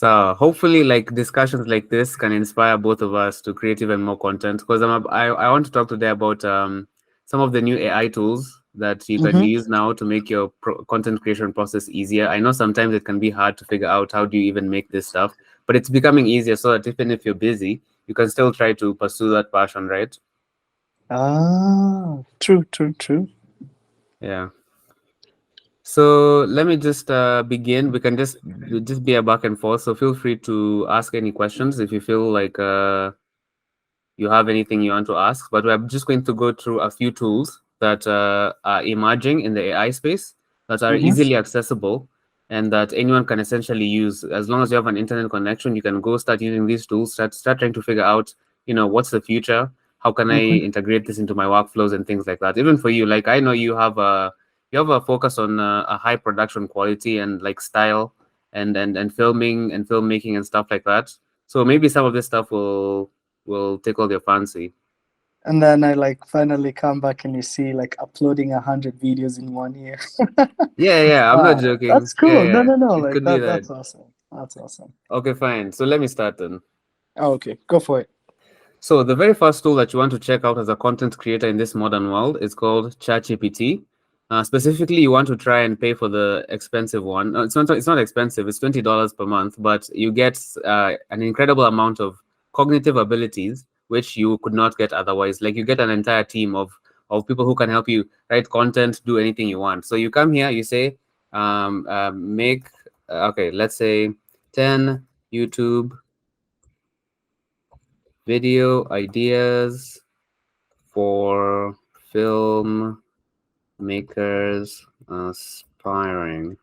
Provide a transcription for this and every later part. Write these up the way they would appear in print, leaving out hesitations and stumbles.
So hopefully, like discussions like this can inspire both of us to create even more content. Because I want to talk today about some of the new AI tools that you can Mm-hmm. use now to make your content creation process easier. I know sometimes it can be hard to figure out how do you even make this stuff, but it's becoming easier so that even if you're busy, you can still try to pursue that passion, right? Ah, true, true, true. Yeah. So let me just begin. We can just be a back and forth. So feel free to ask any questions if you feel like you have anything you want to ask. But we're just going to go through a few tools that are emerging in the AI space that are Mm-hmm. easily accessible and that anyone can essentially use. As long as you have an internet connection, you can go start using these tools. Start trying to figure out, what's the future. How can I Mm-hmm. integrate this into my workflows and things like that? Even for you, like I know you have a focus on a high production quality and like style and filming and filmmaking and stuff like that. So maybe some of this stuff will tickle your fancy. And then I like finally come back and you see like uploading 100 videos in 1 year. Yeah, yeah, I'm not Wow, joking. that's Yeah, cool. No, yeah, no, no. it Like could be that. that. That's awesome. That's awesome. Okay, fine. So let me start then. Oh, okay, go for it. So the very first tool that you want to check out as a content creator in this modern world is called ChatGPT. Specifically, you want to try and pay for the expensive one. It's not expensive. It's $20 per month, but you get an incredible amount of cognitive abilities which you could not get otherwise. Like you get an entire team of people who can help you write content, do anything you want. So you come here, you say, make okay, let's say 10 YouTube video ideas for filmmakers aspiring.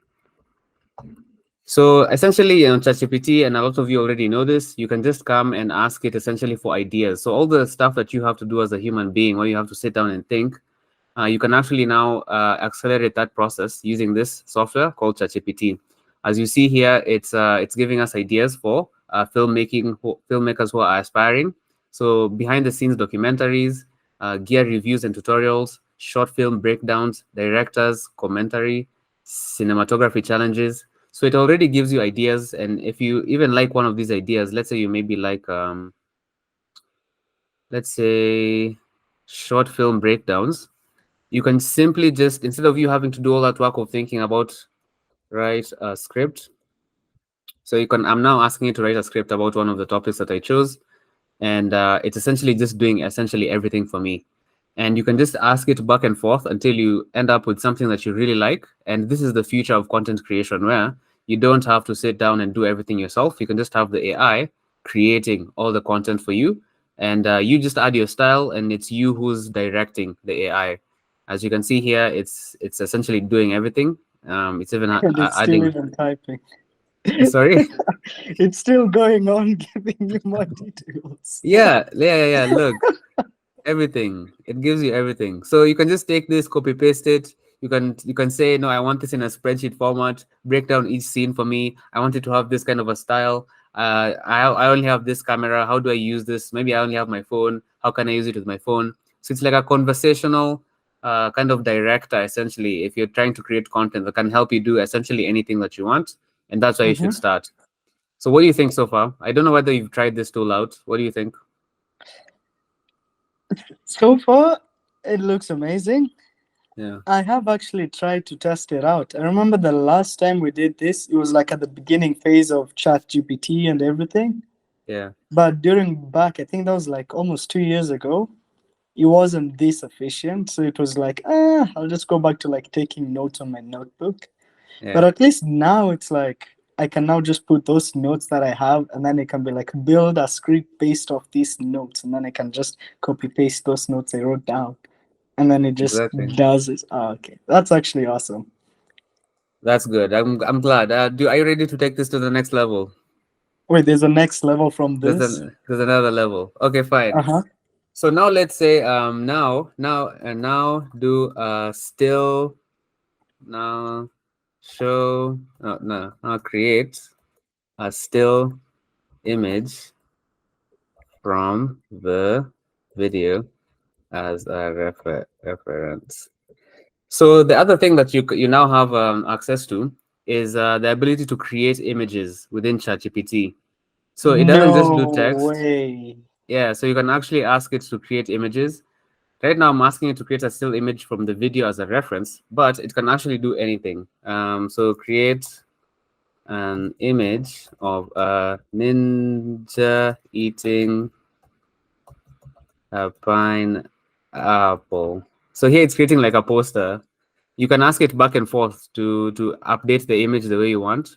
So essentially, ChatGPT, and a lot of you already know this, you can just come and ask it essentially for ideas. So all the stuff that you have to do as a human being, where you have to sit down and think, you can actually now accelerate that process using this software called ChatGPT. As you see here, it's giving us ideas for filmmakers who are aspiring. So behind the scenes documentaries, gear reviews and tutorials, short film breakdowns, directors, commentary, cinematography challenges. So it already gives you ideas, and if you even like one of these ideas, let's say you maybe like let's say short film breakdowns, you can simply just, instead of you having to do all that work of thinking about write a script, so I'm now asking you to write a script about one of the topics that I chose, and it's essentially just doing essentially everything for me. And you can just ask it back and forth until you end up with something that you really like. And this is the future of content creation, where you don't have to sit down and do everything yourself. You can just have the AI creating all the content for you, and you just add your style, and it's you who's directing the AI. As you can see here, it's essentially doing everything. It's even And it's still adding. even typing. Sorry. It's still going on, giving you more details. Yeah, yeah, yeah, yeah. Look, everything. It gives you everything. So you can just take this, copy paste it. You can say, no, I want this in a spreadsheet format, break down each scene for me. I want it to have this kind of a style. I only have this camera. How do I use this? Maybe I only have my phone. How can I use it with my phone? So it's like a conversational kind of director, essentially, if you're trying to create content that can help you do essentially anything that you want. And that's why you should Hmm. start. So what do you think so far? I don't know whether you've tried this tool out. What do you think? So far, it looks amazing. Yeah, I have actually tried to test it out. I remember the last time we did this, it was like at the beginning phase of ChatGPT and everything. yeah. But during back, I think that was like almost 2 years ago, it wasn't this efficient. So it was like, I'll just go back to like taking notes on my notebook. But Yeah, at least now it's like I can now just put those notes that I have, and then it can be like build a script based off these notes, and then I can just copy paste those notes I wrote down, and then it just exactly. does it. Oh, okay, that's actually awesome. That's good. I'm glad. Are you ready to take this to the next level? Wait, there's a next level from this. There's another level. Okay, Uh fine. huh. So now let's say now do still now show no no now create a still image from the video as a reference. So the other thing that you now have access to is the ability to create images within ChatGPT. So it doesn't just do No text. way. Yeah, so you can actually ask it to create images. Right now, I'm asking it to create a still image from the video as a reference, but it can actually do anything. So create an image of a ninja eating a pineapple. So here it's creating like a poster. You can ask it back and forth to update the image the way you want.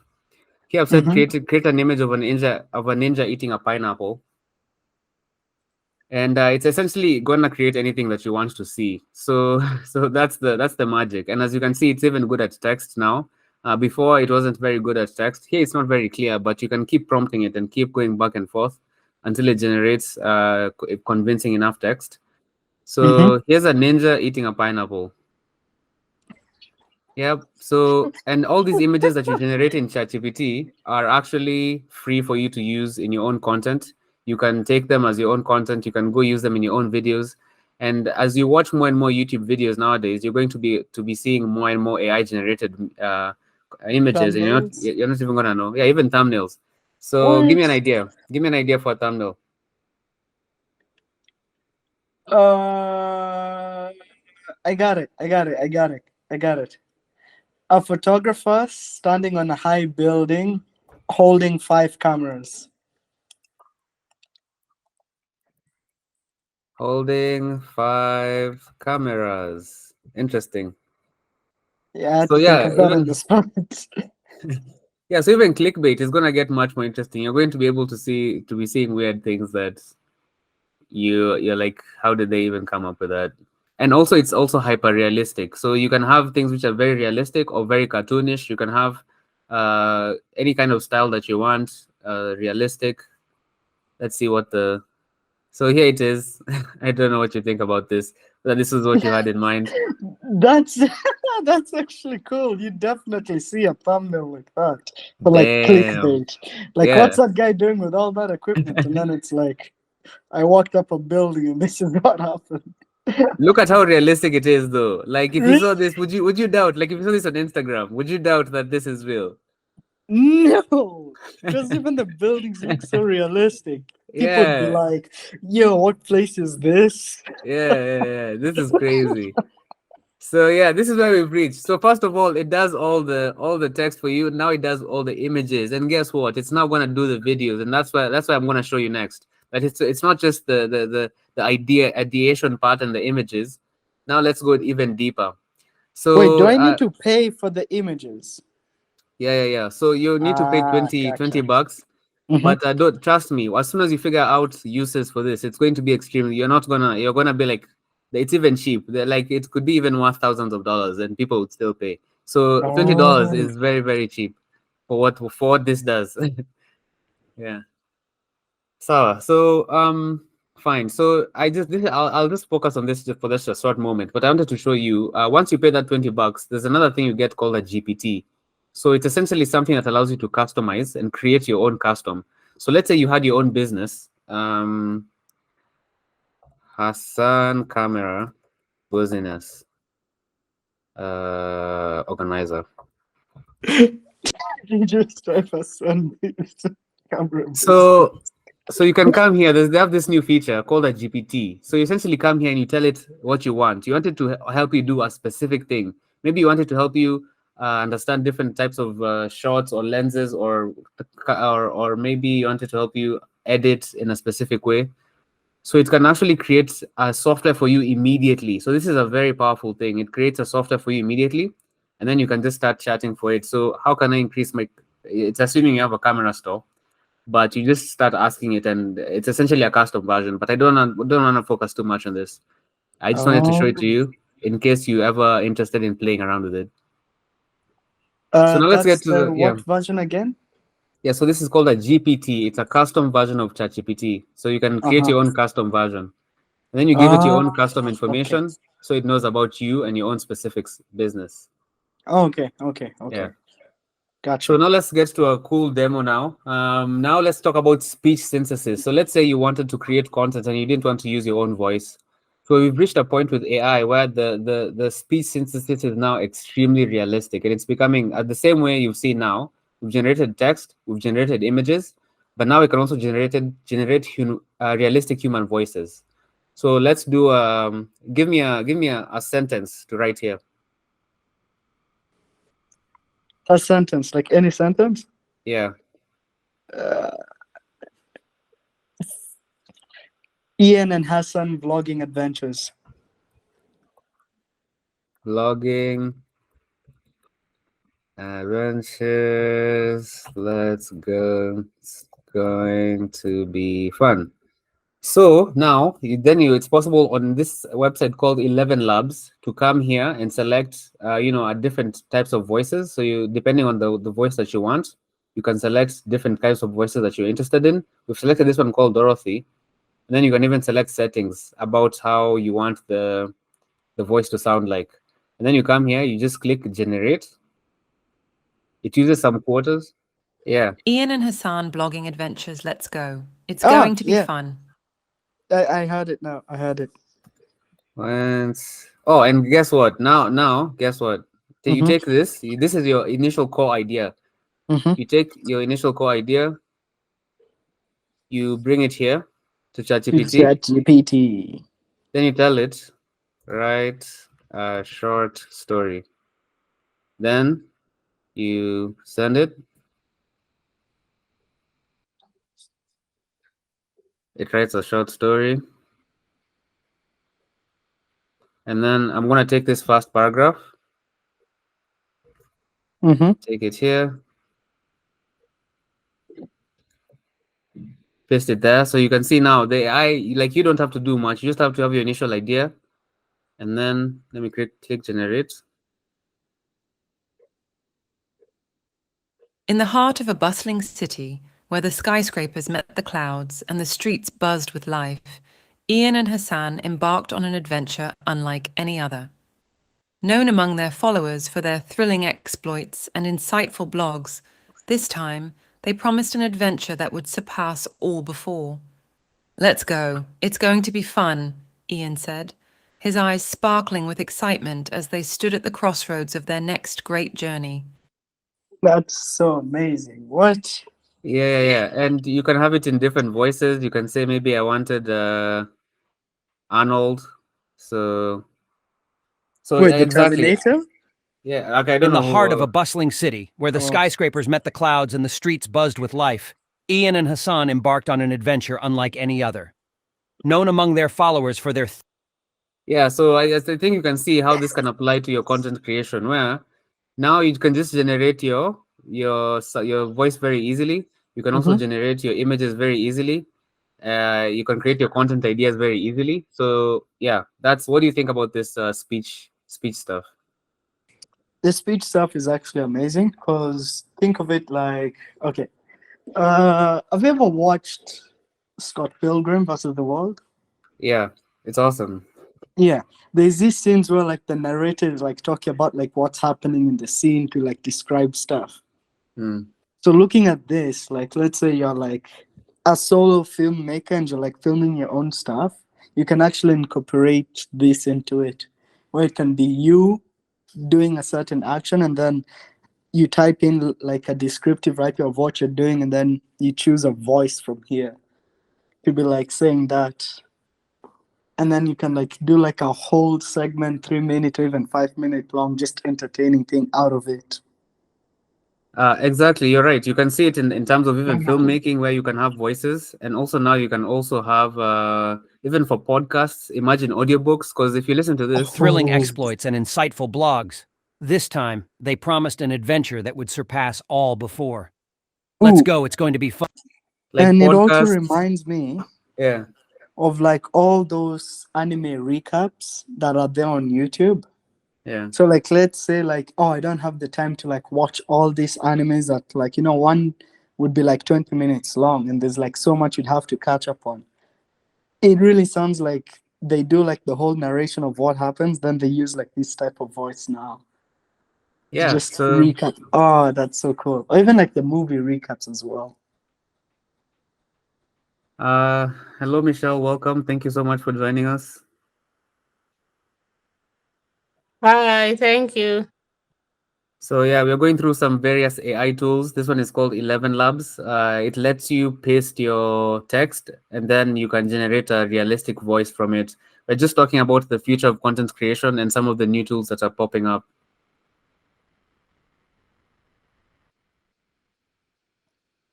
Here I've said Mm-hmm. create an image of a ninja eating a pineapple. And it's essentially gonna create anything that you want to see. So so that's the magic. And as you can see, it's even good at text now. Before it wasn't very good at text. Here it's not very clear, but you can keep prompting it and keep going back and forth until it generates convincing enough text. Mm-hmm. So here's a ninja eating a pineapple. Yep. So, and all these images that you generate in ChatGPT are actually free for you to use in your own content. You can take them as your own content. You can go use them in your own videos. And as you watch more and more YouTube videos nowadays, you're going to be seeing more and more AI generated images, and Thumbnails. you're not even gonna know. Yeah, even thumbnails. So, give me an What? idea. Give me an idea for a thumbnail. Uh, I got it. I got it. I got it. I got it. A photographer standing on a high building holding five cameras. Holding five cameras. Interesting. Yeah, I had So to think yeah, of that on the even spot. yeah, so even clickbait is gonna get much more interesting. You're going to be able to be seeing weird things that you're like, how did they even come up with that? And also it's also hyper realistic. So you can have things which are very realistic or very cartoonish. You can have any kind of style that you want, realistic. Let's see what the so here it is. I don't know what you think about this, but this is what you had in mind. That's that's actually cool. You definitely see a thumbnail like that for like Damn. clickbait. Like, what's Yeah. that guy doing with all that equipment? And then it's like, I walked up a building and this is what happened. Look at how realistic it is, though. Like, if you Really? saw this, would you doubt? Like, if you saw this on Instagram, would you doubt that this is real? No, because even the buildings look so realistic. People would be Yeah, like, "Yo, what place is this?" yeah. This is crazy. So yeah, this is where we've reached. So first of all, it does all the text for you. Now it does all the images, and guess what? It's now gonna do the videos, and that's why I'm gonna show you next. That it's not just the ideation part and the images. Now let's go even deeper. Wait, do So I need to pay for the images? yeah. So you need to pay Ah, 20 gotcha. bucks. Mm-hmm. But don't trust me. As soon as you figure out uses for this, it's going to be extremely. You're gonna be like, it's even cheap. Like it could be even worth thousands of dollars, and people would still pay. So $20 Oh, is very very cheap for what this does. Yeah. So fine. So I'll just focus on this just for just a short moment. But I wanted to show you once you pay that 20 bucks, there's another thing you get called a GPT. So it's essentially something that allows you to customize and create your own custom. So let's say you had your own business, Hassan Camera Business Organizer. you just drive a Sunday camera business. So so you can come here. They have this new feature called a GPT. So you essentially come here and you tell it what you want. You want it to help you do a specific thing. Maybe you want it to help you understand different types of shots or lenses, or maybe you want it to help you edit in a specific way. So it can actually create a software for you immediately. So this is a very powerful thing. It creates a software for you immediately, and then you can just start chatting for it. So how can I increase my? It's assuming you have a camera store, but you just start asking it, and it's essentially a custom version. But I don't want to focus too much on this. I just wanted to show Oh, it to you in case you ever interested in playing around with it. So now let's that's get to the the yeah. what version again? Yeah, so this is called a GPT. It's a custom version of ChatGPT. So you can Uh create huh. your own custom version. And then you give it your Ah, own custom okay. information so it knows about you and your own specific business. Okay, okay, Yeah. okay. So Gotcha. now let's get to a cool demo now. Now let's talk about speech synthesis. So let's say you wanted to create content and you didn't want to use your own voice. So we've reached a point with AI where the speech synthesis is now extremely realistic, and it's becoming the same way you've seen now. We've generated text, we've generated images, but now we can also generate realistic human voices. So let's do give me a sentence to write here. A sentence, like any sentence. Yeah, Uh, Ian and Hassan vlogging adventures. logging adventures. Let's go. It's going to be fun. So now, it's possible on this website called 11 Labs to come here and select, different types of voices. So you, depending on the voice that you want, you can select different types of voices that you're interested in. We've selected this one called Dorothy. And then you can even select settings about how you want the voice to sound like. And then you come here, you just click generate. It uses some quotas. Yeah. Ian and Hassan blogging adventures. Let's go. It's Ah, going to be yeah. fun. I had it now. I had it. Oh, and guess what? Now, guess what? You Mm-hmm. take this. This is your initial core idea. Mm-hmm. You take your initial core idea, you bring it here to It's ChatGPT. ChatGPT. Then you tell it, write a short story. Then you send it. It writes a short story. And then I'm going to take this first paragraph, Mm-hmm. take it here, paste it there. So you can see now the AI, like you don't have to do much. You just have to have your initial idea. And then let me click generate. In the heart of a bustling city, where the skyscrapers met the clouds and the streets buzzed with life, Ian and Hassan embarked on an adventure unlike any other. Known among their followers for their thrilling exploits and insightful blogs, this time they promised an adventure that would surpass all before. Let's go. It's going to be fun, Ian said, his eyes sparkling with excitement as they stood at the crossroads of their next great journey. That's so amazing. What? Yeah. And you can have it in different voices. You can say maybe I wanted Arnold. So Wait, the exactly. Terminator? Yeah. Okay. I don't In the know heart of who. a bustling city, where the Oh, skyscrapers met the clouds and the streets buzzed with life, Ian and Hassan embarked on an adventure unlike any other. Known among their followers for their Yeah. So I think you can see how this can apply to your content creation, where now you can just generate your voice very easily. You can also mm-hmm. generate your images very easily. You can create your content ideas very easily. So yeah, that's what do you think about this speech stuff? The speech stuff is actually amazing because think of it like, okay, have you ever watched Scott Pilgrim versus the World? Yeah, it's awesome. Yeah, there's these scenes where like the narrator is like talking about like what's happening in the scene to like describe stuff. Hmm. So looking at this, like let's say you're like a solo filmmaker and you're like filming your own stuff, you can actually incorporate this into it, where it can be you doing a certain action and then you type in like a descriptive writer of what you're doing and then you choose a voice from here to be like saying that, and then you can like do like a whole segment 3 minute or even 5 minute long just entertaining thing out of it. Exactly, you're right. You can see it in terms of even filmmaking where you can have voices, and also now you can also have even for podcasts, imagine audiobooks, because if you listen to this, thrilling Oh, exploits and insightful blogs. This time, they promised an adventure that would surpass all before. Let's ooh, go, it's going to be fun. like and it also podcasts, reminds me yeah, of like all those anime recaps that are there on YouTube. yeah. So like let's say like, oh, I don't have the time to like watch all these animes that like, one would be like 20 minutes long and there's like so much you'd have to catch up on. It really sounds like they do like the whole narration of what happens, then they use like this type of voice now to Yeah. just So recap. Oh, that's so cool. Or even like the movie recaps as well. uh hello Michelle, welcome. Thank you so much for joining us. Hi, thank you. So yeah, we're going through some various AI tools. This one is called 11 Labs. It lets you paste your text and then you can generate a realistic voice from it. We're just talking about the future of content creation and some of the new tools that are popping up.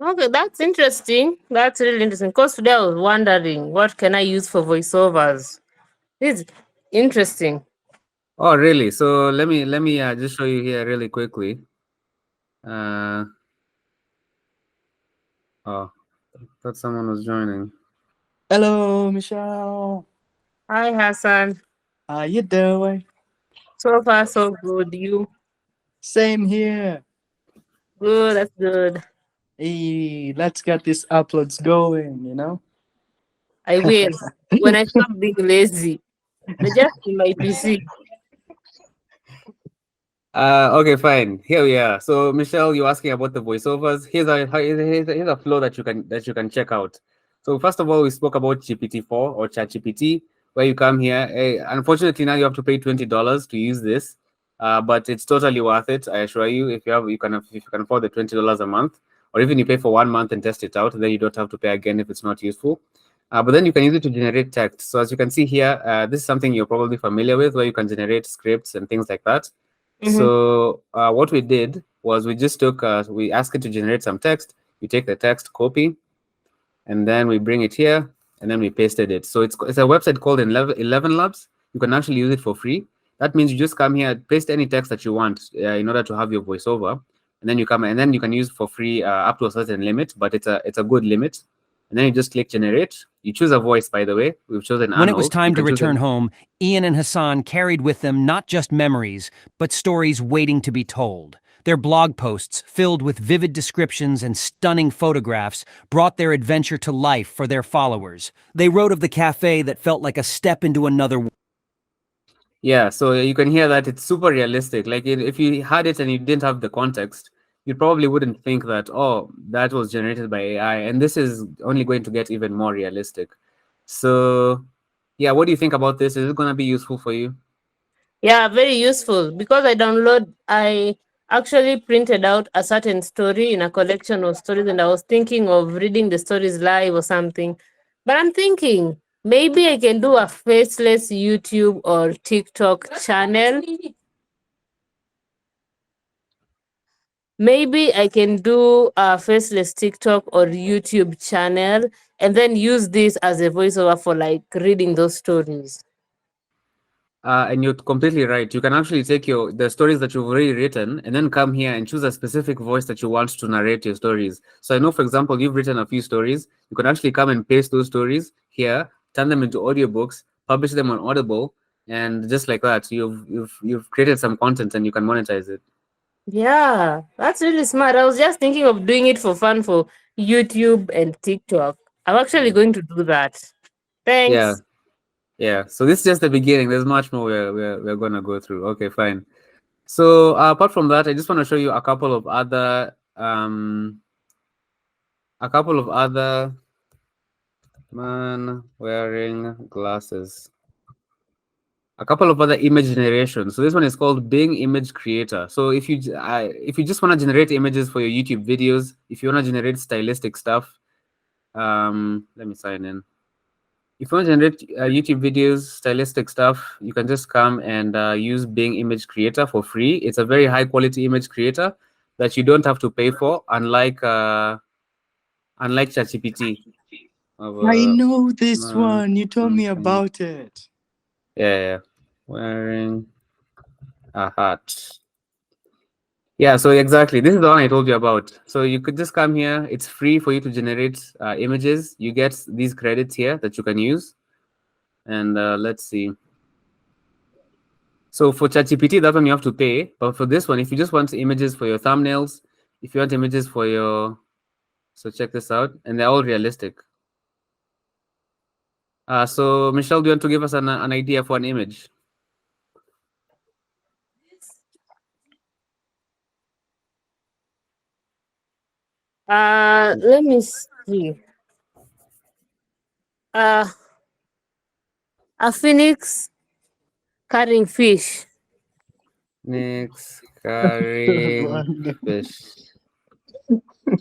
Okay, that's interesting. That's really interesting. Because today I was wondering, what can I use for voiceovers? It's interesting. Oh, really? So let me just show you here really quickly. Uh, oh, thought someone was joining. Hello, Michelle. Hi, Hassan. How you doing? So far, so good. You Same here. good? That's good. Hey, let's get these uploads going, you know? I will. When I stop being lazy, they just in my PC. Okay, fine. Here we are. So Michelle, you're asking about the voiceovers. Here's a flow that you can check out. So first of all, we spoke about GPT-4 or ChatGPT, where you come here. Unfortunately, now you have to pay $20 to use this, but it's totally worth it. I assure you. If you can afford the $20 a month, or even you pay for 1 month and test it out, then you don't have to pay again if it's not useful. But then you can use it to generate text. So as you can see here, this is something you're probably familiar with, where you can generate scripts and things like that. Mm-hmm. So what we did was we just we asked it to generate some text. We take the text copy, and then we bring it here, and then we pasted it. So it's a website called 11 Labs. You can actually use it for free. That means you just come here, paste any text that you want in order to have your voiceover, and then you come and then you can use for free up to a certain limit, but it's a good limit. And then you just click generate. You choose a voice, by the way. We've chosen When it was Arnold. You time to can choose return an home, Ian and Hassan carried with them not just memories, but stories waiting to be told. Their blog posts, filled with vivid descriptions and stunning photographs, brought their adventure to life for their followers. They wrote of the cafe that felt like a step into another world. Yeah, so you can hear that it's super realistic. Like if you had it and you didn't have the context, you probably wouldn't think that, oh, that was generated by AI. And this is only going to get even more realistic. So, yeah, what do you think about this? Is it going to be useful for you? Yeah, very useful because I actually printed out a certain story in a collection of stories and I was thinking of reading the stories live or something. But I'm thinking maybe I can do a faceless YouTube or TikTok channel. Maybe I can do a faceless TikTok or YouTube channel and then use this as a voiceover for like reading those stories. And you're completely right. You can actually take the stories that you've already written and then come here and choose a specific voice that you want to narrate your stories. So I know, for example, you've written a few stories. You can actually come and paste those stories here, turn them into audiobooks, publish them on Audible, and just like that, you've created some content and you can monetize it. Yeah, that's really smart. I was just thinking of doing it for fun for YouTube and TikTok. I'm actually going to do that. Yeah, Thanks. yeah. So this is just the beginning. There's much more we're gonna go through. Okay, fine. So apart from that, I just want to show you a couple of other man wearing glasses. A couple of other image generations. So this one is called Bing Image Creator. So if you just want to generate images for your YouTube videos, if you want to generate stylistic stuff, let me sign in. If you want to generate YouTube videos, stylistic stuff, you can just come and use Bing Image Creator for free. It's a very high quality image creator that you don't have to pay for, unlike ChatGPT. I Of know this man, one. You told me mm, about it. yeah, wearing a hat. Yeah, so exactly. This is the one I told you about. So you could just come here. It's free for you to generate images. You get these credits here that you can use. And let's see. So for ChatGPT, that one you have to pay. But for this one, if you just want images for your thumbnails, if you want images for your... So check this out. And they're all realistic. So Michelle, do you want to give us an idea for an image? Let me see. Uh, a phoenix carrying fish. Techniques carrying Random. fish.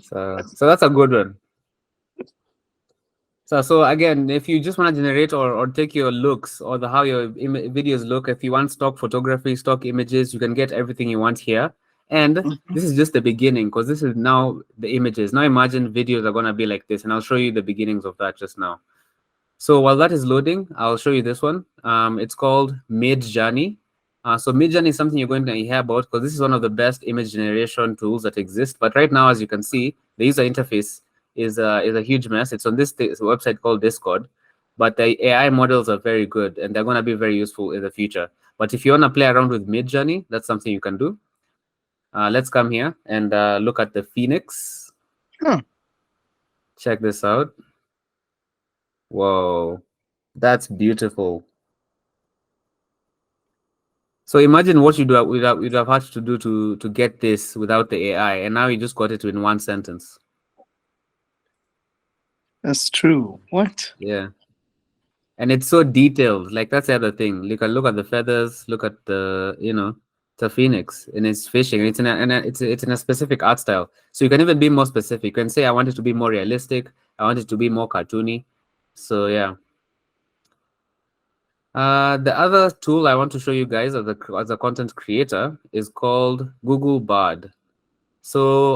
So that's a good one. So again, if you just want to generate or take your looks or how your videos look, if you want stock photography, stock images, you can get everything you want here. And this is just the beginning because this is now the images. Now imagine videos are going to be like this, and I'll show you the beginnings of that just now. So while that is loading, I'll show you this one. It's called Mid Journey. So Mid Journey is something you're going to hear about because this is one of the best image generation tools that exist. But right now, as you can see, the user interface is a huge mess. It's on this website called Discord. But the AI models are very good and they're going to be very useful in the future. But if you want to play around with Mid Journey, that's something you can do. Let's come here and look at the Phoenix. Huh. Check this out. Whoa, that's beautiful. So imagine what you'd have had to do to get this without the AI, and now you just got it in one sentence. That's true. What? Yeah, and it's so detailed. Like that's the other thing. You can look at the feathers, look at the phoenix, and it's fishing. It's in a specific art style. So you can even be more specific. You can say, I want it to be more realistic. I want it to be more cartoony. So yeah. The other tool I want to show you guys as a content creator is called Google Bard. So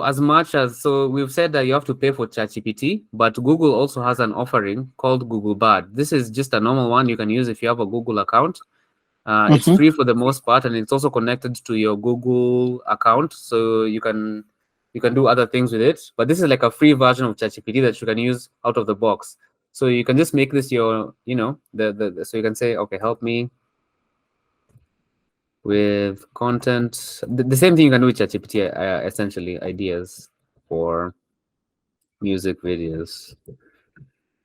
we've said that you have to pay for ChatGPT, but Google also has an offering called Google Bard. This is just a normal one you can use if you have a Google account. It's free for the most part, and it's also connected to your Google account, so you can do other things with it. But this is like a free version of ChatGPT that you can use out of the box. So you can just make this your, so you can say, okay, help me with content. The same thing you can do with ChatGPT, essentially, ideas for music videos.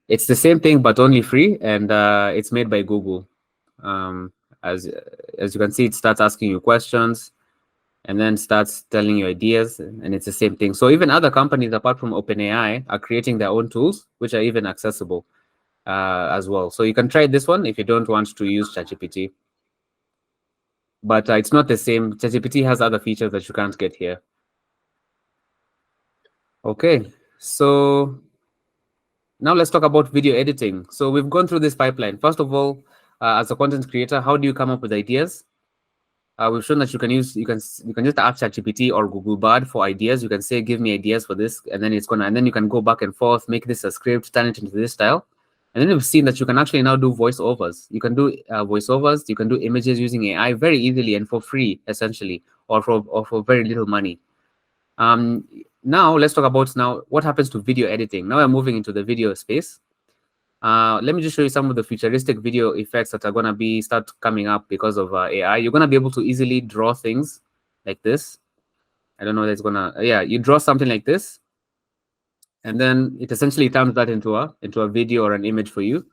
It's the same thing, but only free, and it's made by Google. As you can see, it starts asking you questions, and then starts telling you ideas, and it's the same thing. So even other companies, apart from OpenAI, are creating their own tools, which are even accessible as well. So you can try this one if you don't want to use ChatGPT. But it's not the same. ChatGPT has other features that you can't get here. Okay, so now let's talk about video editing. So we've gone through this pipeline. First of all, as a content creator, how do you come up with ideas? We've shown that you can just ask ChatGPT or Google Bard for ideas. You can say, give me ideas for this, and then then you can go back and forth, make this a script, turn it into this style. And then we've seen that you can actually now do voiceovers. You can do voiceovers, you can do images using AI very easily and for free, essentially, or for very little money. Now let's talk about what happens to video editing. Now we're moving into the video space. Let me just show you some of the futuristic video effects that are going to start coming up because of AI. You're going to be able to easily draw things like this. I don't know that's going to, yeah, you draw something like this, and then it essentially turns that into a video or an image for you.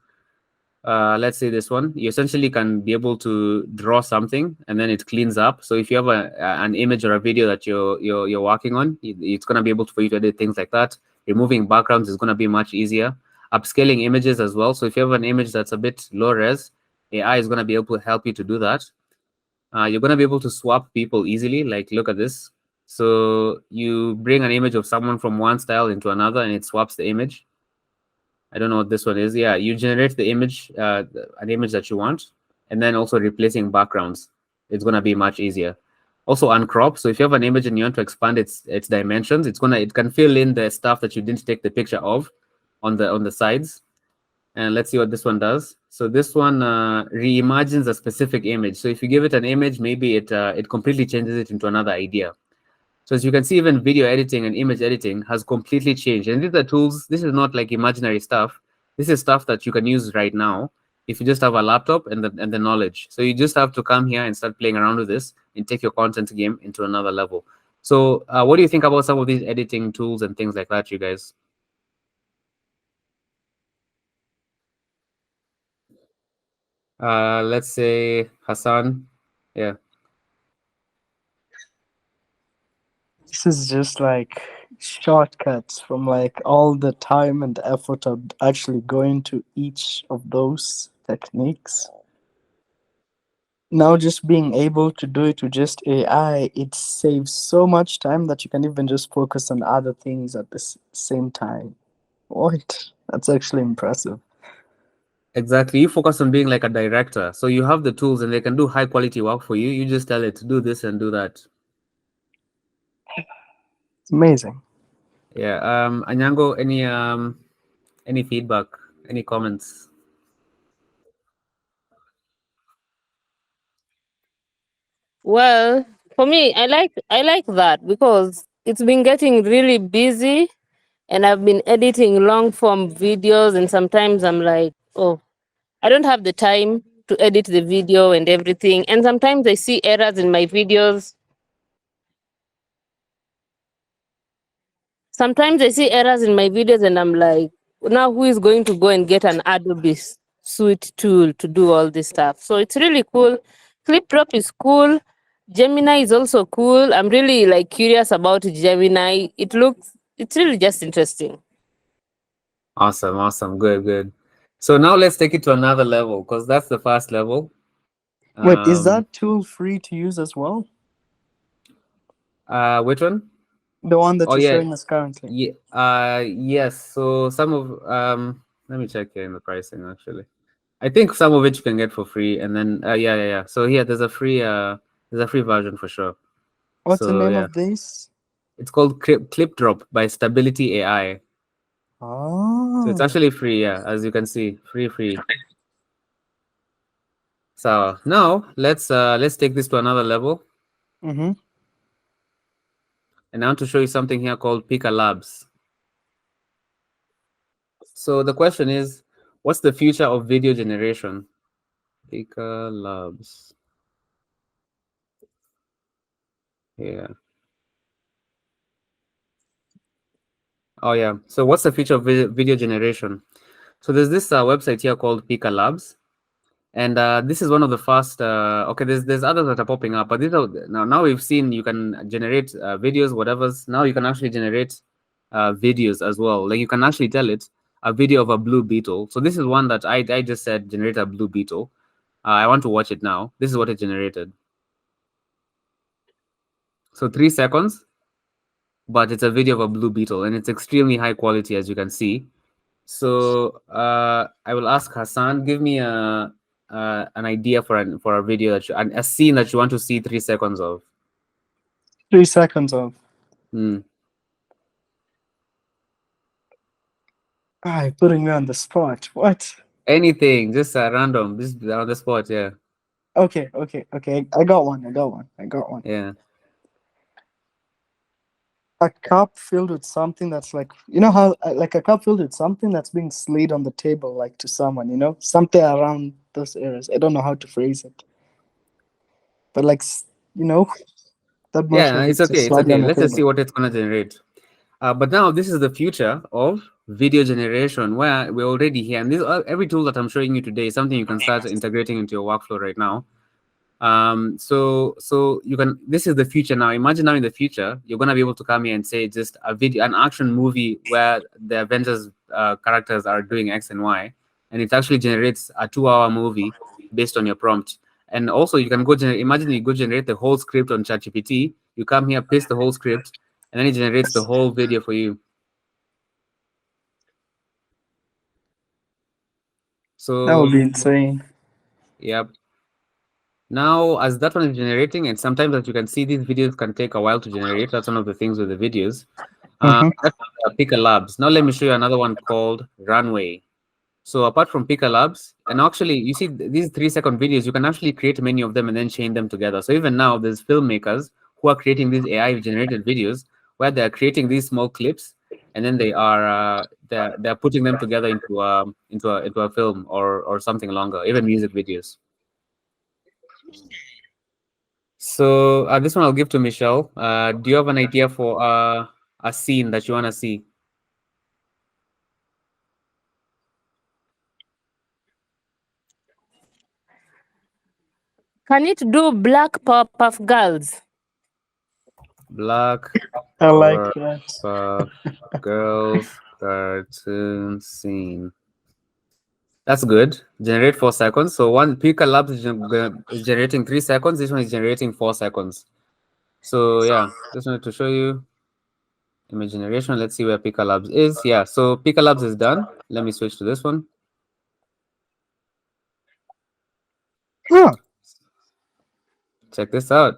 Let's say this one, you essentially can be able to draw something and then it cleans up. So if you have an image or a video that you're working on, it's going to be able for you to edit things like that. Removing backgrounds is going to be much easier. Upscaling images as well. So if you have an image that's a bit low res, AI is going to be able to help you to do that. You're going to be able to swap people easily. Like, look at this. So you bring an image of someone from one style into another and it swaps the image. I don't know what this one is. Yeah, you generate the image, an image that you want, and then also replacing backgrounds. It's going to be much easier. Also uncrop. So if you have an image and you want to expand its dimensions, it can fill in the stuff that you didn't take the picture of on the sides. And let's see what this one does. So this one reimagines a specific image. So if you give it an image, maybe it completely changes it into another idea. So as you can see, even video editing and image editing has completely changed. And these are tools. This is not like imaginary stuff. This is stuff that you can use right now if you just have a laptop and the knowledge. So you just have to come here and start playing around with this and take your content game into another level. So what do you think about some of these editing tools and things like that, you guys? Let's say Hassan. Yeah. This is just like shortcuts from like all the time and effort of actually going to each of those techniques. Now just being able to do it with just AI, it saves so much time that you can even just focus on other things at the same time. What? That's actually impressive. Exactly. You focus on being like a director. So you have the tools and they can do high quality work for you. You just tell it to do this and do that. It's amazing. Yeah. Anyango, any feedback, any comments? Well, for me, I like that because it's been getting really busy, and I've been editing long form videos, and sometimes I'm like, oh, I don't have the time to edit the video and everything. And sometimes I see errors in my videos. Sometimes I see errors in my videos and I'm like, now who is going to go and get an Adobe Suite tool to do all this stuff? So it's really cool. ClipDrop is cool. Gemini is also cool. I'm really like curious about Gemini. It's really just interesting. Awesome, awesome. Good, good. So now let's take it to another level because that's the first level. Wait, is Um, that tool free to use as well? which one? The one that Oh you're yeah, showing us currently. yeah. Yes. So some of let me check here in the pricing actually. I think some of it you can get for free, and then yeah, yeah, yeah. So here there's a free version for sure. What's the So name yeah, of this? it's called Clip Drop by Stability AI. So it's Oh. actually free, yeah, as you can see, free. So now let's take this to another level, Mm-hmm. and I want to show you something here called Pika Labs. So the question is, what's the future of video generation? Pika Labs. Yeah. Oh yeah. So what's the future of video generation? So there's this website here called Pika Labs, and this is one of the first. Okay, there's others that are popping up, but these are now we've seen you can generate videos, whatever's. Now you can actually generate videos as well. Like you can actually tell it a video of a blue beetle. So this is one that I just said generate a blue beetle. I want to watch it now. This is what it generated. So 3 seconds, but it's a video of a blue beetle, and it's extremely high quality as you can see. So I will ask Hassan, give me an idea for a video that a scene that you want to see 3 seconds of. 3 seconds of. Hmm. Ah, you're putting me on the spot. What? Anything, just random, just on the spot. Yeah, Okay. I got one. I got one. yeah. A cup filled with something that's like, you know how, like a cup filled with something that's being slid on the table, like to someone, something around those areas. I don't know how to phrase it, but like, you know, that motion Yeah, of it's it just okay. It's sliding okay. on the Let's just see table. what it's gonna generate. But now this is the future of video generation, where we're already here, and this every tool that I'm showing you today is something you can start integrating into your workflow right now. So you can, this is the future now. Imagine now in the future you're going to be able to come here and say just a video, an action movie where the Avengers characters are doing X and Y, and it actually generates a 2-hour movie based on your prompt. And also you can go generate, imagine you go generate the whole script on ChatGPT, you come here, paste the whole script, and then it generates the whole video for you. That would So be insane. yep. Now, as that one is generating, and sometimes as you can see, these videos can take a while to generate. That's one of the things with the videos. Mm-hmm. That's Pika Labs. Now let me show you another one called Runway. So apart from Pika Labs, and actually, you see these 3 second videos, you can actually create many of them and then chain them together. So even now, there's filmmakers who are creating these AI generated videos where they're creating these small clips, and then they're putting them together into a film or something longer, even music videos. So this one I'll give to Michelle. Do you have an idea for a scene that you want to see? Can it do Black Powerpuff Girls? Black I like Power that. Puff Girls cartoon scene. That's good. Generate 4 seconds. So one Pika Labs is generating 3 seconds. This one is generating 4 seconds. So yeah, just wanted to show you image generation. Let's see where Pika Labs is. Yeah, so Pika Labs is done. Let me switch to this one. Huh. Check this out.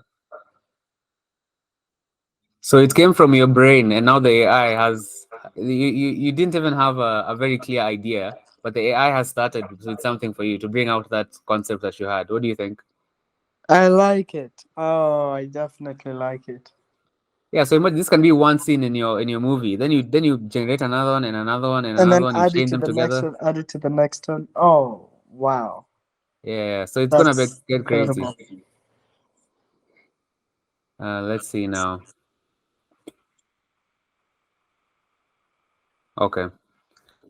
So it came from your brain, and now the AI has you didn't even have a very clear idea, but the AI has started with something for you to bring out that concept that you had. What do you think? I like it. Oh, I definitely like it. Yeah, so imagine this can be one scene in your movie. Then you generate another one and another one and And another then one. You add it chain to them the next together. one, add it to the next one. Oh, wow. Yeah, so it's gonna That's get crazy. incredible. Let's see now. Okay,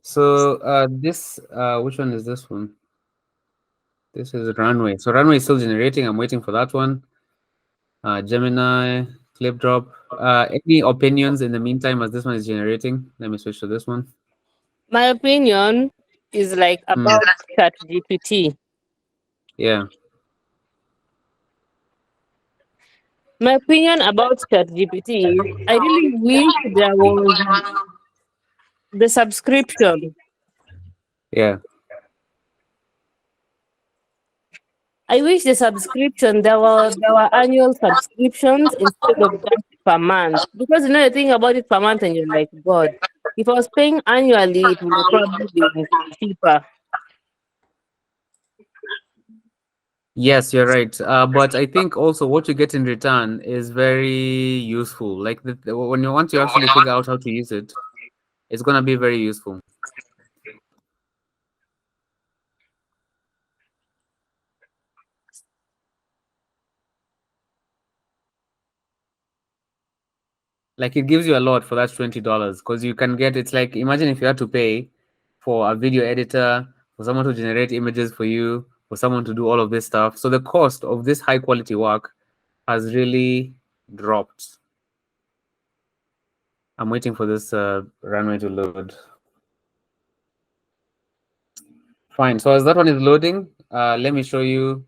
so this which one is this one? This is runway. So runway is still generating. I'm waiting for that one. Gemini, clip drop. Any opinions in the meantime as this one is generating? Let me switch to this one. My opinion is like Hmm. about ChatGPT. Yeah. My opinion about ChatGPT is I really wish there was the subscription. Yeah. I wish the subscription there were annual subscriptions instead of just per month. Because you know the thing about it per month and you're like, God, if I was paying annually, it would have probably been cheaper. Yes, you're right. But I think also what you get in return is very useful. Like when you want to actually figure out how to use it, it's gonna be very useful. Like it gives you a lot for that $20 because you can get it's like imagine if you had to pay for a video editor, for someone to generate images for you, for someone to do all of this stuff. So the cost of this high quality work has really dropped. I'm waiting for this runway to load. Fine. So as that one is loading, let me show you.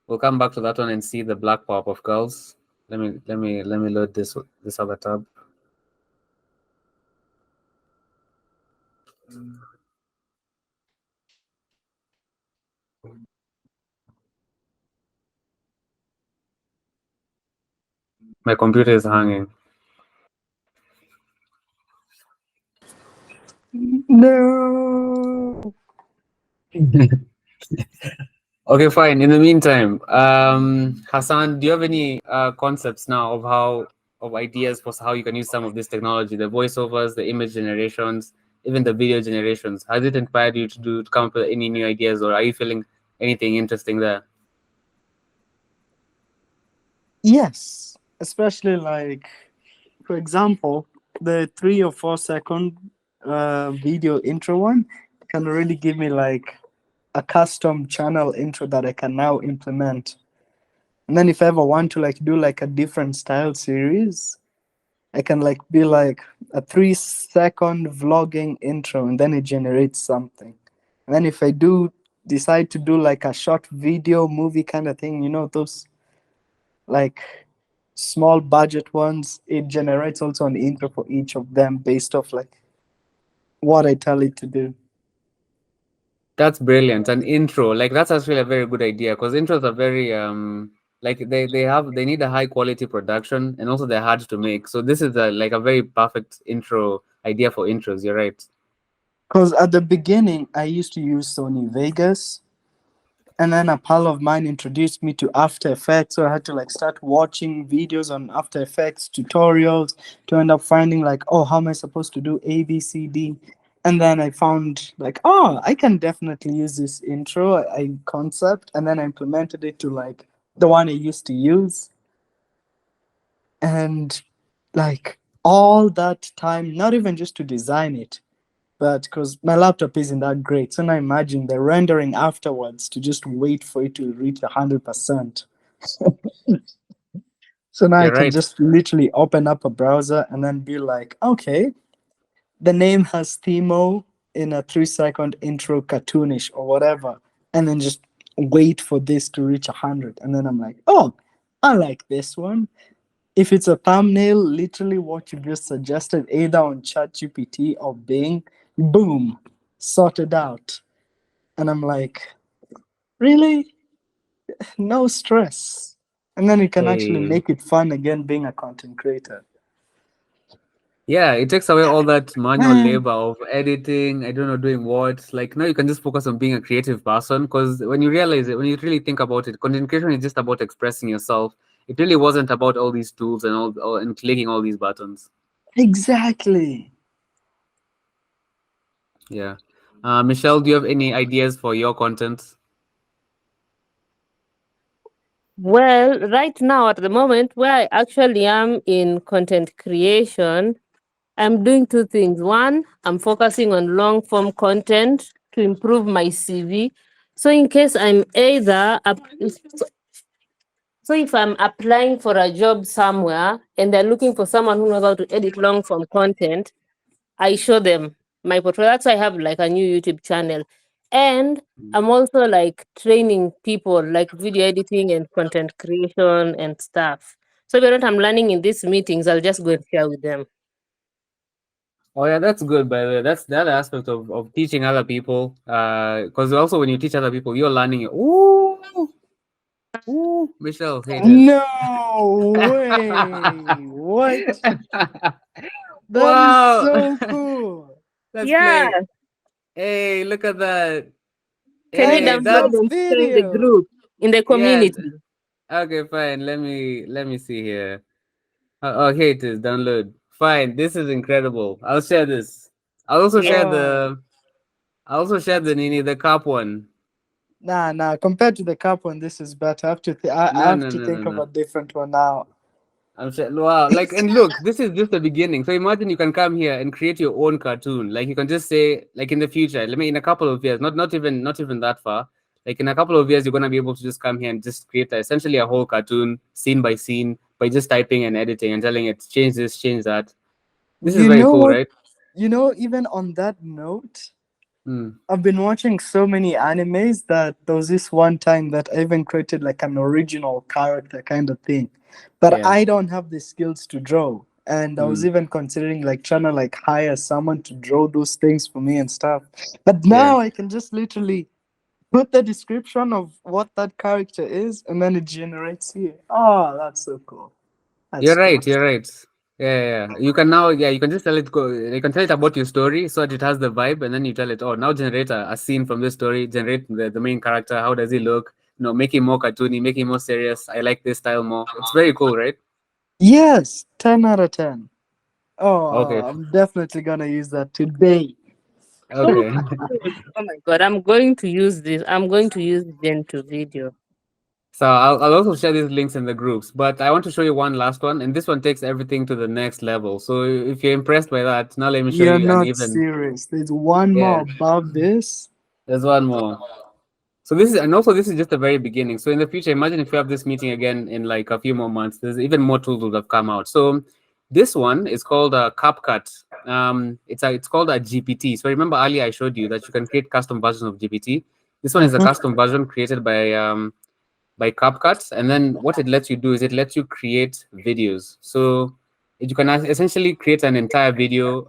We'll come back to that one and see the black pop of girls. Let me load this other tab. My computer is hanging. No. Okay, fine. In the meantime, Hassan, do you have any concepts now of of ideas for how you can use some of this technology, the voiceovers, the image generations, even the video generations? Has it inspired you to come up with any new ideas, or are you feeling anything interesting there? Yes, especially like, for example, the 3 or 4 second video intro one can really give me like a custom channel intro that I can now implement. And then if I ever want to like do like a different style series, I can like be like a 3 second vlogging intro and then it generates something. And then if I do decide to do like a short video movie kind of thing, you know, those like small budget ones, it generates also an intro for each of them based off like what I tell it to do. That's brilliant. An intro, like that's actually a very good idea because intros are very like they need a high quality production and also they're hard to make. So this is like a very perfect intro idea for intros. You're right. Because at the beginning, I used to use Sony Vegas, and then a pal of mine introduced me to After Effects, so I had to like start watching videos on After Effects tutorials to end up finding like, oh, how am I supposed to do A, B, C, D? And then I found like, oh, I can definitely use this intro I concept, and then I implemented it to like the one I used to use, and like all that time, not even just to design it, but because my laptop isn't that great, so now imagine the rendering afterwards to just wait for it to reach 100%. So now I You're can right. just literally open up a browser and then be like, okay, the name has Themo, in a 3 second intro cartoonish or whatever, and then just wait for this to reach 100. And then I'm like, oh, I like this one. If it's a thumbnail, literally what you just suggested, either on ChatGPT or Bing, boom, sorted out. And I'm like, really? No stress. And then you can actually Hey. make it fun again being a content creator. Yeah, it takes away all that manual Man, labor of editing, I don't know, doing what. Like now you can just focus on being a creative person because when you realize it, when you really think about it, content creation is just about expressing yourself. It really wasn't about all these tools and all and clicking all these buttons. exactly. Yeah. Michelle, do you have any ideas for your content? Well, right now at the moment where I actually am in content creation, I'm doing two things. One, I'm focusing on long form content to improve my CV. So in case I'm either so if I'm applying for a job somewhere and they're looking for someone who knows how to edit long form content, I show them my portfolio. That's why I have like a new YouTube channel. And I'm also like training people like video editing and content creation and stuff. So if I'm learning in these meetings, I'll just go and share with them. Oh yeah, that's good. By the way, that's the other aspect of teaching other people. Because also when you teach other people, you're learning. Ooh, ooh, Michelle, haters. No way. What? That is Wow, so cool. let's Yeah. play. Hey, look at that. Can you That Hey, is download a that's and share in the video. group, in the yeah. community? Okay, fine. Let me see here. Oh, here it is. Download. Fine. This is incredible. I'll share this. I'll also Yeah. share Oh, the. I'll also share the Nini the cup one. nah. Compared to the cup one, this is better. I No, have no, to no, no, think of no. a different one now. I'm sure. Wow. Like, and look, this is just the beginning. So imagine you can come here and create your own cartoon. Like you can just say, like in the future, let me in a couple of years, not even that far. Like in a couple of years, you're gonna be able to just come here and just create essentially a whole cartoon, scene by scene, by just typing and editing and telling it change this, change that. This is You very know cool, what? right? Even on that note, Hmm. I've been watching so many animes that there was this one time that I even created like an original character kind of thing. But Yeah. I don't have the skills to draw. And I was Hmm. even considering like trying to like hire someone to draw those things for me and stuff. But Yeah. now I can just literally put the description of what that character is and then it generates here. Oh, that's so cool. That's You're cool. right. You're right. Yeah, yeah. Yeah. You can now, yeah, you can just tell it go. You can tell it about your story so that it has the vibe, and then you tell it, oh, now generate a scene from this story. Generate the main character. How does he look? Make him more cartoony, make him more serious. I like this style more. It's very cool, right? Yes, 10 out of 10. Okay. Oh, I'm definitely gonna use that today. Oh, Okay. good. Oh my God, I'm going to use this. I'm going to use Gen to video. So I'll also share these links in the groups, but I want to show you one last one, and this one takes everything to the next level. So if you're impressed by that, now let me show You're you an not even, serious. There's one more yeah, above this. there's one more. So this is, and also this is just the very beginning. So in the future, imagine if you have this meeting again in like a few more months, there's even more tools that have come out. So this one is called a CapCut. It's called a GPT. So remember earlier I showed you that you can create custom versions of GPT. This one is a Mhm. custom version created by CapCut, and then what it lets you do is it lets you create videos. So you can essentially create an entire video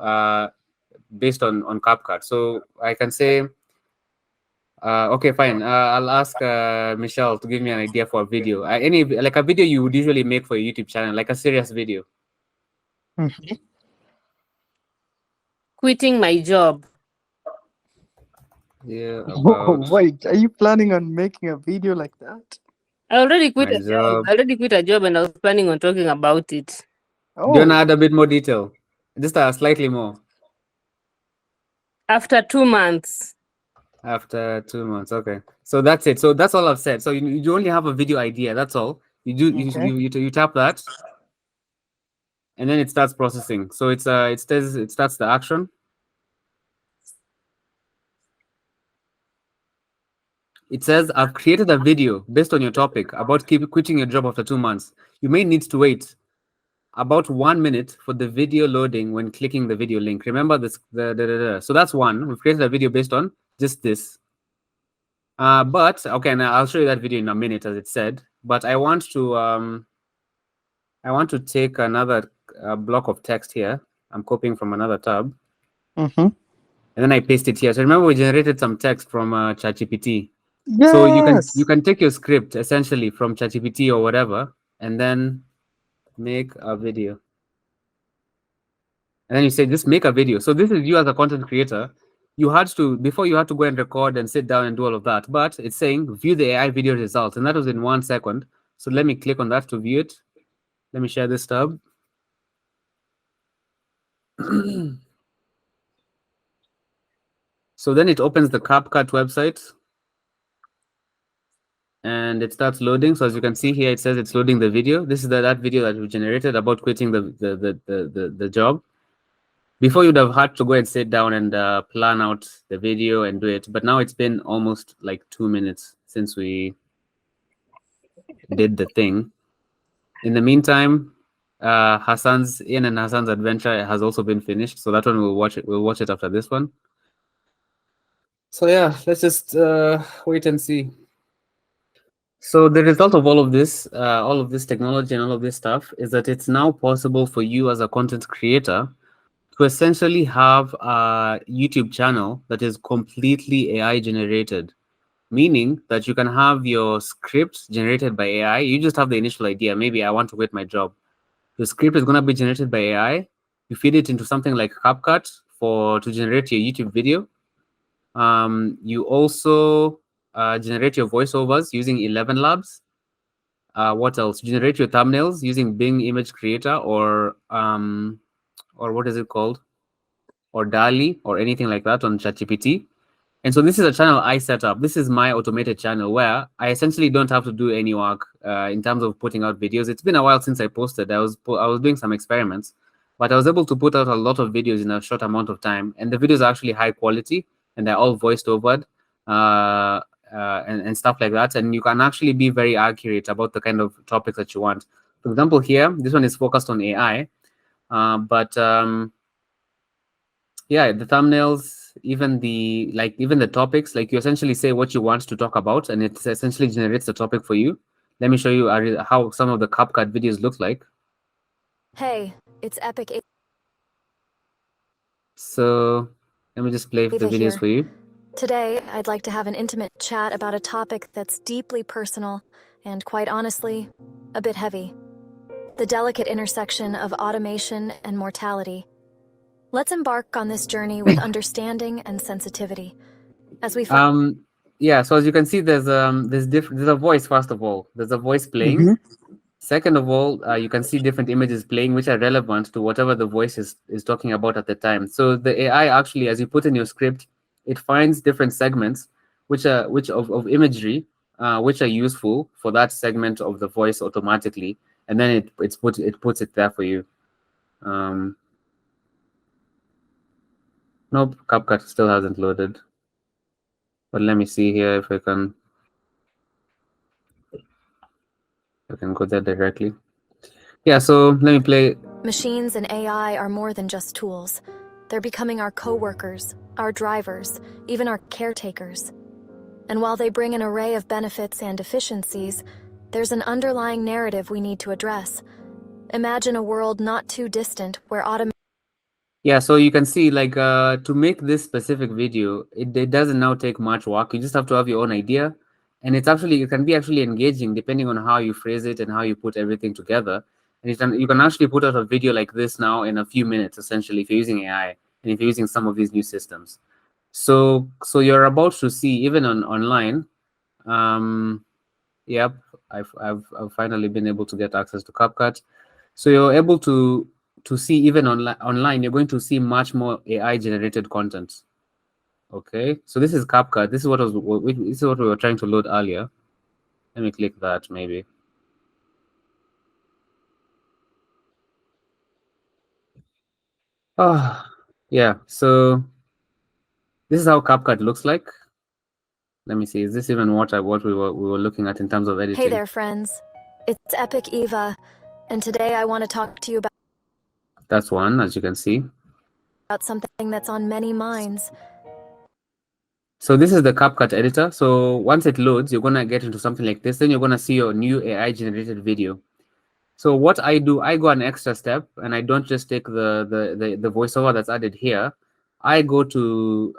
based on CapCut. So I can say. Okay, fine. I'll ask Michelle to give me an idea for a video. Any like a video you would usually make for your YouTube channel, like a serious video. Mhm. Quitting my job. Yeah, Oh, about wait, are you planning on making a video like that? I already quit my a job. job. I already quit a job and I was planning on talking about it. Do you wanna Oh, add a bit more detail? Just slightly more. After 2 months. After 2 months, okay. So that's it. So that's all I've said. So you only have a video idea. That's all. You do okay. you tap that, and then it starts processing. So it starts the action. It says, I've created a video based on your topic about quitting your job after 2 months. You may need to wait. about 1 minute for the video loading when clicking the video link. Remember this, so that's one. We've created a video based on just this. But okay, now I'll show you that video in a minute, as it said. But I want to take another block of text here. I'm copying from another tab, and then I paste it here. So remember, we generated some text from ChatGPT. Yes. So you can take your script essentially from ChatGPT or whatever, and then make a video. And then you say, just make a video. So this is you as a content creator. Before you had to go and record and sit down and do all of that. But it's saying view the AI video results. And that was in 1 second. So let me click on that to view it. Let me share this tab. So then it opens the CapCut website. And it starts loading. So as you can see here, it says it's loading the video. This is that video that we generated about quitting the job. Before, you'd have had to go and sit down and plan out the video and do it. But now it's been almost like 2 minutes since we did the thing. In the meantime, Ian and Hassan's adventure has also been finished. So that one, we'll watch it. We'll watch it after this one. So yeah, let's just wait and see. So the result of all of this technology and all of this stuff is that it's now possible for you as a content creator to essentially have a YouTube channel that is completely AI generated, meaning that you can have your script generated by AI. You just have the initial idea. Maybe I want to quit my job. The script is going to be generated by AI. You feed it into something like CapCut to generate your YouTube video. You also generate your voiceovers using 11 Labs. What else? Generate your thumbnails using Bing Image Creator or what is it called? Or DALI or anything like that on ChatGPT. And so this is a channel I set up. This is my automated channel where I essentially don't have to do any work in terms of putting out videos. It's been a while since I posted. I was doing some experiments, but I was able to put out a lot of videos in a short amount of time. And the videos are actually high quality and they're all voiced over and stuff like that. And you can actually be very accurate about the kind of topics that you want. For example, here, this one is focused on AI, yeah, the thumbnails, even the topics, like you essentially say what you want to talk about, and it essentially generates the topic for you. Let me show you how some of the CapCut videos look like. Hey, it's Epic. So let me just play the videos here. for you. Today, I'd like to have an intimate chat about a topic that's deeply personal and, quite honestly, a bit heavy. The delicate intersection of automation and mortality. Let's embark on this journey with understanding and sensitivity. As we yeah, so as you can see, there's a voice. First of all, there's a voice playing. Second of all, you can see different images playing which are relevant to whatever the voice is talking about at the time. So the AI actually, as you put in your script, it finds different segments of imagery which are useful for that segment of the voice automatically, and then it puts it there for you. Nope, CapCut still hasn't loaded. But let me see here if I can go there directly. Yeah, so let me play. Machines and AI are more than just tools. They're becoming our co-workers, our drivers, even our caretakers. And while they bring an array of benefits and efficiencies, there's an underlying narrative we need to address. Imagine a world not too distant where automation. Yeah, so you can see, like, to make this specific video, it doesn't now take much work. You just have to have your own idea, and it can be actually engaging depending on how you phrase it and how you put everything together. And you can actually put out a video like this now in a few minutes, essentially, if you're using AI and if you're using some of these new systems. So you're about to see, even online. Yep, I've finally been able to get access to CapCut. So you're able to see, even online, you're going to see much more AI generated content. Okay, so this is CapCut. This is what we were trying to load earlier. Let me click that maybe. Oh, yeah. So this is how CapCut looks like. Let me see. Is this even what we were looking at in terms of editing? Hey there, friends. It's Epic Eva. And today I want to talk to you That's one, as you can see. about something that's on many minds. So this is the CapCut editor. So once it loads, you're gonna get into something like this. Then you're gonna see your new AI generated video. So what I do, I go an extra step, and I don't just take the voiceover that's added here. I go to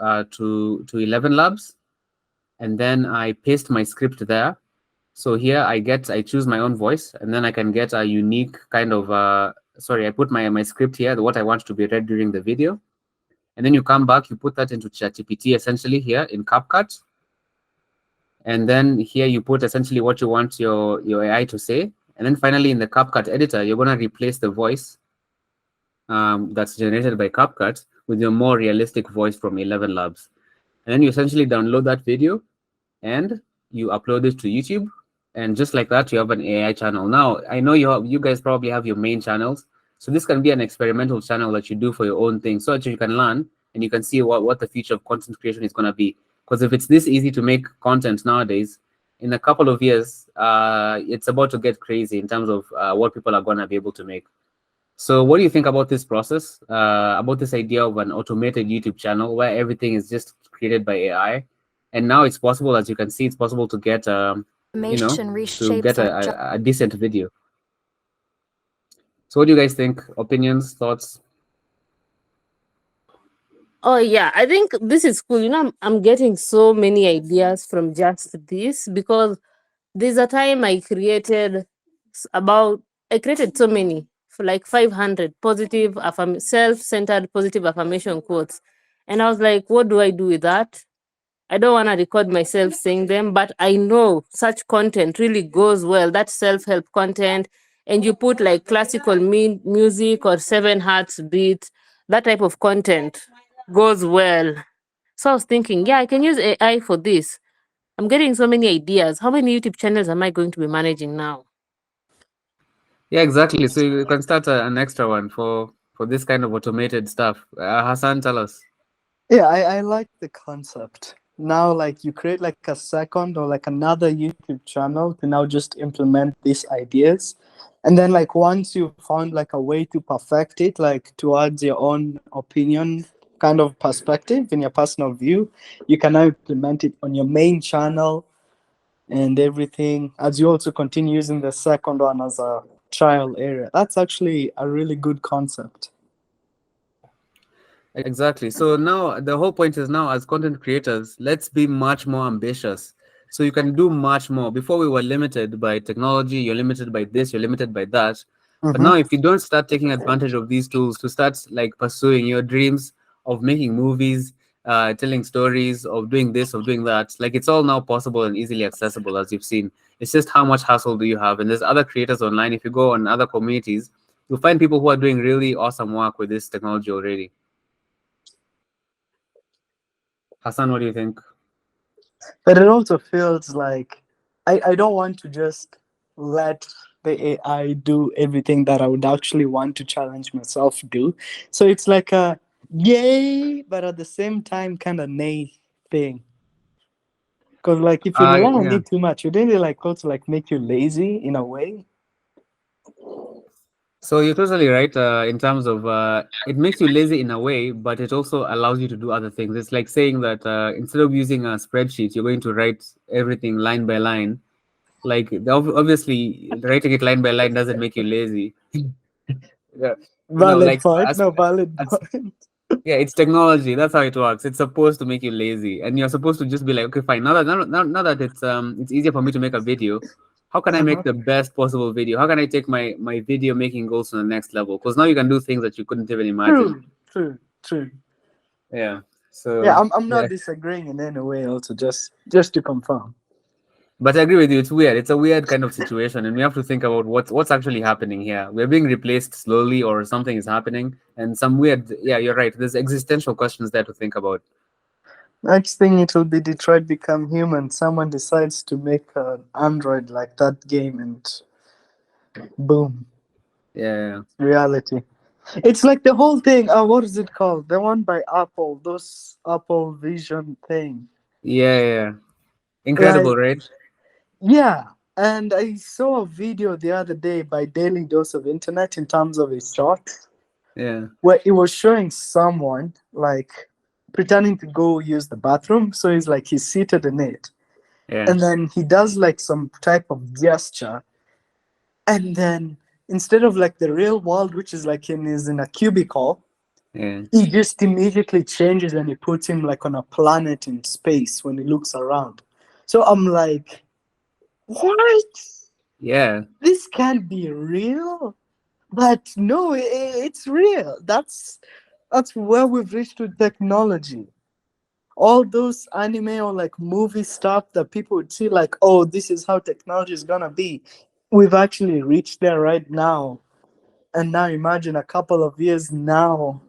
11 Labs, and then I paste my script there. So here I choose my own voice, and then I can get a unique kind of sorry, I put my script here, what I want to be read during the video. And then you come back, you put that into ChatGPT essentially here in CapCut. And then here you put essentially what you want your AI to say. And then finally in the CapCut editor, you're gonna replace the voice that's generated by CapCut with your more realistic voice from 11 Labs. And then you essentially download that video and you upload it to YouTube. And just like that, you have an AI channel. Now, I know you guys probably have your main channels. So this can be an experimental channel that you do for your own thing so that you can learn and you can see what the future of content creation is going to be. Because if it's this easy to make content nowadays, in a couple of years, it's about to get crazy in terms of what people are going to be able to make. So what do you think about this process, about this idea of an automated YouTube channel where everything is just created by AI? And now it's possible, as you can see, it's possible to get, Automation reshapes our job. a decent video. So what do you guys think? Opinions, thoughts? Oh yeah, I think this is cool. I'm getting so many ideas from just this because there's a time I created so many for like 500 positive self-centered positive affirmation quotes, and I was like, what do I do with that? I don't want to record myself saying them, but I know such content really goes well. That self-help content, and you put like classical music or 7 hertz beat, that type of content goes well. So I was thinking, yeah, I can use AI for this. I'm getting so many ideas. How many YouTube channels am I going to be managing now? Yeah, exactly. So you can start an extra one for this kind of automated stuff. Hassan, tell us. Yeah, I like the concept. Now, like, you create like a second or like another YouTube channel to now just implement these ideas. And then, like, once you found like a way to perfect it, like towards your own opinion kind of perspective in your personal view, you can now implement it on your main channel and everything, as you also continue using the second one as a trial area. That's actually a really good concept. Exactly. So now the whole point is now as content creators, let's be much more ambitious. So you can do much more. Before we were limited by technology, you're limited by this, you're limited by that. But now if you don't start taking advantage of these tools to start like pursuing your dreams of making movies, telling stories, of doing this, of doing that, like it's all now possible and easily accessible as you've seen. It's just how much hassle do you have? And there's other creators online. If you go on other communities, you'll find people who are doing really awesome work with this technology already. Hassan, what do you think? But it also feels like I don't want to just let the AI do everything that I would actually want to challenge myself do. So it's like a yay, but at the same time kind of nay thing. Because like if you rely on Yeah. it too much, wouldn't it like also like make you lazy in a way? So you're totally right in terms of it makes you lazy in a way, but it also allows you to do other things. It's like saying that instead of using a spreadsheet, you're going to write everything line by line. Like obviously, writing it line by line doesn't make you lazy. Yeah. Valid Like point. No, valid point. yeah, it's technology. That's how it works. It's supposed to make you lazy, and you're supposed to just be like, okay, fine. Now that it's easier for me to make a video, how can I make the best possible video? How can I take my video making goals to the next level? Because now you can do things that you couldn't even imagine. True. Yeah. Yeah, So I'm yeah, not disagreeing in any way. Also, just to confirm. but I agree with you. It's weird. It's a weird kind of situation, and we have to think about what's actually happening here. We're being replaced slowly, or something is happening, and some weird. Yeah, you're right. There's existential questions there to think about. Next thing it will be Detroit Become Human. Someone decides to make an Android like that game, and boom, Yeah. reality. It's like the whole thing. What is it called? The one by Apple. Those Apple Vision thing. Yeah. Like, Incredible, right? yeah. And I saw a video the other day by Daily Dose of Internet in terms of a short Yeah. where it was showing someone like pretending to go use the bathroom. So he's seated in it. Yeah. And then he does like some type of gesture. And then instead of like the real world, which is like is in a cubicle, Yeah. he just immediately changes and he puts him like on a planet in space when he looks around. So I'm like, what? Yeah. This can't be real. But no, it's real. That's where we've reached with technology. All those anime or like movie stuff that people would see like, oh, this is how technology is gonna be. We've actually reached there right now. And now imagine a couple of years now,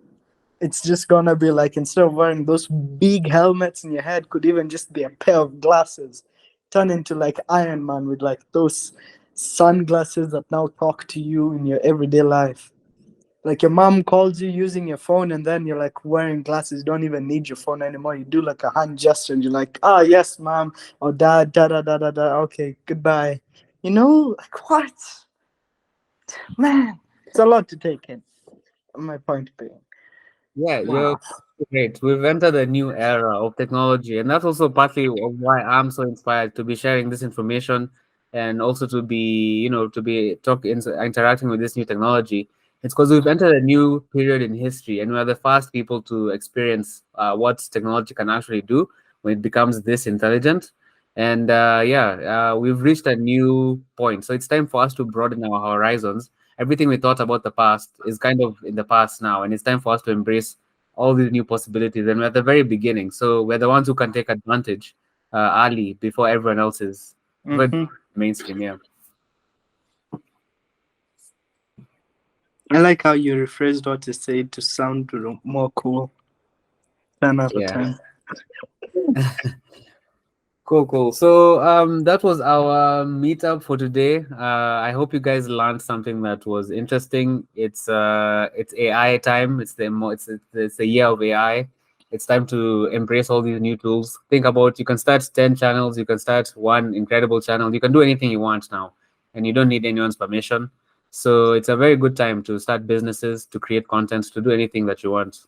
it's just gonna be like instead of wearing those big helmets in your head, could even just be a pair of glasses. Turn into like Iron Man with like those sunglasses that now talk to you in your everyday life. Like your mom calls you using your phone, and then you're like wearing glasses. You don't even need your phone anymore. You do like a hand gesture, and you're like, "Ah, yes, mom," or "Dad, da da da da da." Okay, goodbye. You know, like what? Man, it's a lot to take in. My point being, Yeah, you're wow. great. We've entered a new era of technology, and that's also partly of why I'm so inspired to be sharing this information and also to be, to be interacting with this new technology. It's because we've entered a new period in history, and we're the first people to experience what technology can actually do when it becomes this intelligent. And yeah, we've reached a new point. So it's time for us to broaden our horizons. Everything we thought about the past is kind of in the past now, and it's time for us to embrace all these new possibilities. And we're at the very beginning, so we're the ones who can take advantage early before everyone else is before Hmm. mainstream. Yeah, I like how you rephrased what you said to sound more cool. 10 out of yeah. 10. Cool, cool. So that was our meetup for today. I hope you guys learned something that was interesting. It's AI time. It's the year of AI. It's time to embrace all these new tools. Think about, you can start 10 channels, you can start one incredible channel. You can do anything you want now, and you don't need anyone's permission. So it's a very good time to start businesses, to create content, to do anything that you want.